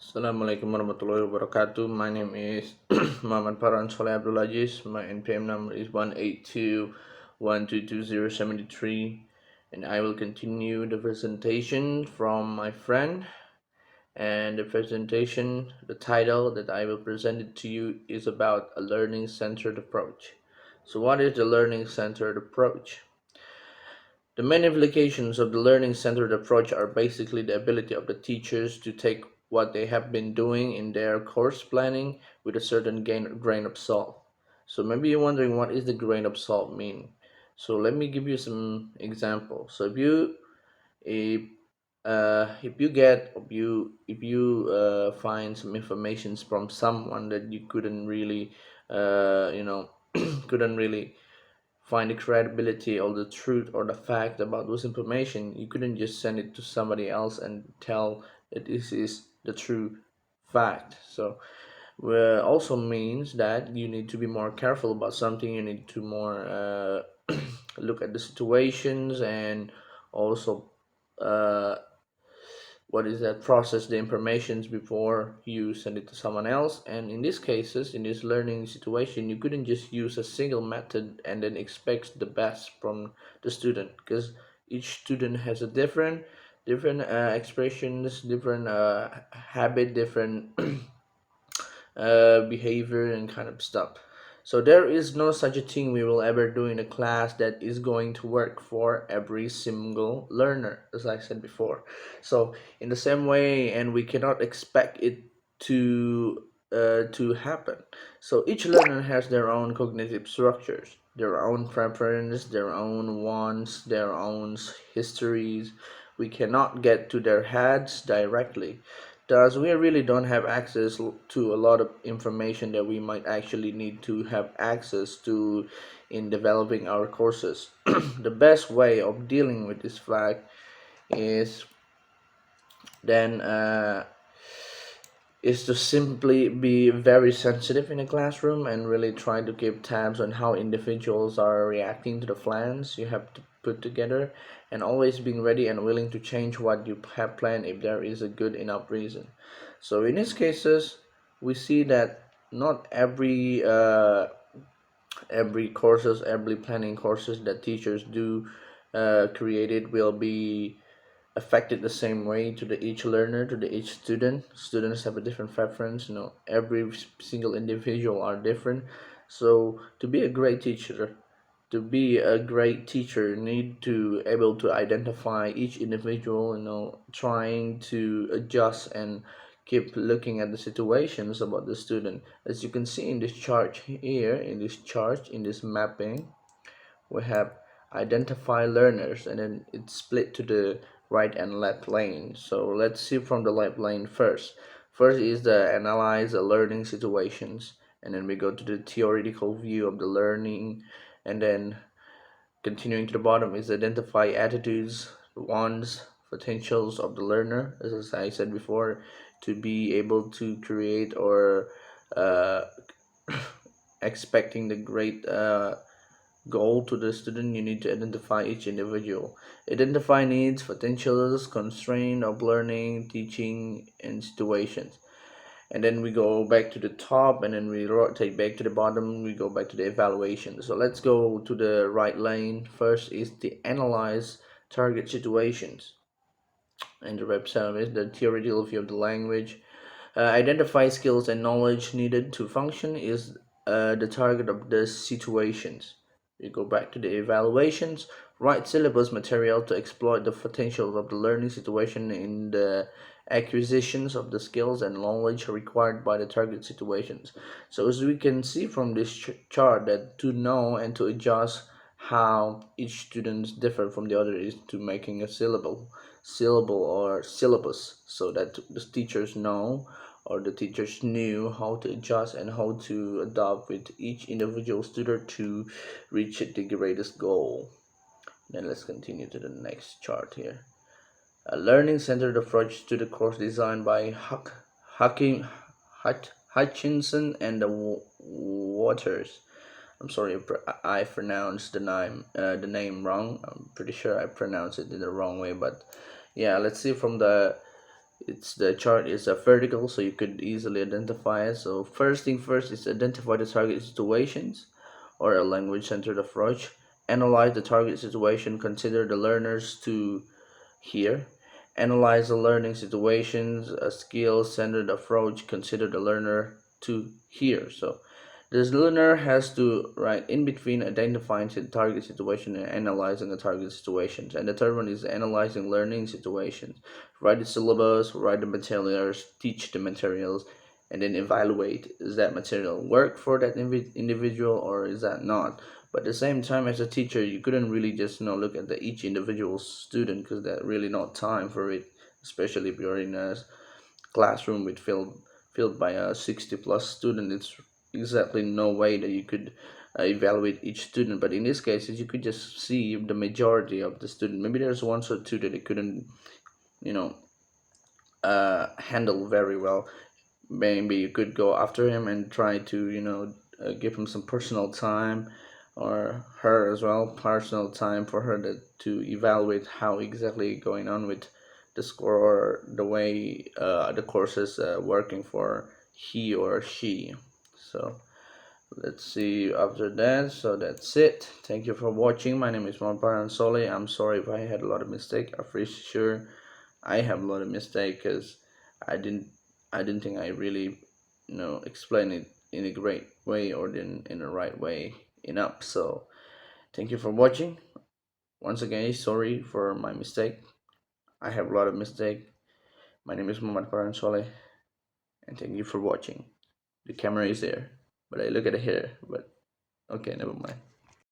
Assalamualaikum warahmatullahi wabarakatuh. My name is Muhammad Farhan Soleh My NPM number is 182122073, and I will continue the presentation from my friend. And the title that I will present it to you is about a learning-centered approach. So, what is the learning-centered approach? The main implications of the learning-centered approach are basically the ability of the teachers to take what they have been doing in their course planning with a certain grain of salt. So maybe you're wondering, what is the grain of salt mean? So let me give you some examples. So if if you find some information from someone that you couldn't really couldn't really find the credibility or the truth or the fact about those information, you couldn't just send it to somebody else and tell that this is the true fact. So also means that you need to be more careful about something. You need to more look at the situations, and also uh, what is that, process the informations before you send it to someone else. And in these cases, in this learning situation, you couldn't just use a single method and then expect the best from the student, because each student has a different expressions, different habit, different behavior and kind of stuff. So there is no such a thing we will ever do in a class that is going to work for every single learner, as I said before. So in the same way, and we cannot expect it to happen. So each learner has their own cognitive structures, their own preference, their own wants, their own histories. We cannot get to their heads directly. Thus, we really don't have access to a lot of information that we might actually need to have access to in developing our courses. The best way of dealing with this fact is then is to simply be very sensitive in a classroom and really try to keep tabs on how individuals are reacting to the plans you have to put together, and always being ready and willing to change what you have planned if there is a good enough reason. So in these cases, we see that not every planning courses that teachers do created will be affected the same way to the each learner, to the each student. Students have a different preference. Every single individual are different. So to be a great teacher, you need to able to identify each individual, trying to adjust and keep looking at the situations about the student. As you can see in this chart here, in this mapping, we have identify learners, and then it's split to the right and left lane. So let's see from the left lane first. First is the analyze the learning situations, and then we go to the theoretical view of the learning, and then continuing to the bottom is identify attitudes, wants, potentials of the learner, as I said before, to be able to create or uh, expecting the great goal to the student. You need to identify each individual, identify needs, potentials, constraint of learning, teaching, and situations. And then we go back to the top, and then we rotate back to the bottom. We go back to the evaluation. So let's go to the right lane. First is the analyze target situations, and the rep is the theoretical view of the language. Identify skills and knowledge needed to function is the target of the situations. We go back to the evaluations. Write syllabus material to exploit the potential of the learning situation in the acquisitions of the skills and knowledge required by the target situations. So as we can see from this chart, that to know and to adjust how each student differ from the other is to making a syllable or syllabus, so that the teachers know, or the teachers knew, how to adjust and how to adopt with each individual student to reach the greatest goal. Then let's continue to the next chart here. A learning-centered approach to the course design by Hucking, Hutchinson and the Waters. I'm sorry if I pronounced the name wrong. I'm pretty sure I pronounced it in the wrong way, but yeah, let's see from the It's the chart is a vertical, so you could easily identify it. So first thing first is identify the target situations or a language-centered approach. Analyze the target situation, consider the learners to hear. Analyze the learning situations, a skill-centered approach, consider the learner to hear. So this learner has to, right, in between identifying the target situation and analyzing the target situations. And the third one is analyzing learning situations. Write the syllabus, write the materials, teach the materials, and then evaluate, is that material work for that individual or is that not. But at the same time, as a teacher, you couldn't really just look at each individual student, because there's really not time for it, especially if you're in a classroom with filled by a 60 plus student. It's exactly no way that you could evaluate each student. But in this case, you could just see the majority of the student. Maybe there's one or two that they couldn't you know handle very well. Maybe you could go after him and try to give him some personal time, or her as well, personal time for her to evaluate how exactly going on with the score, or the way the course is working for he or she. So let's see after that. So that's it. Thank you for watching. My name is Farhan Soleh. I'm sorry if I had a lot of mistake. I'm pretty sure I have a lot of mistake, because I didn't I didn't think I really explain it in a great way, or in the right way enough. So thank you for watching. Once again, sorry for my mistake. I have a lot of mistake. My name is Muhammad Farhan Soleh, and thank you for watching. The camera is there, but I look at it here. But okay, never mind.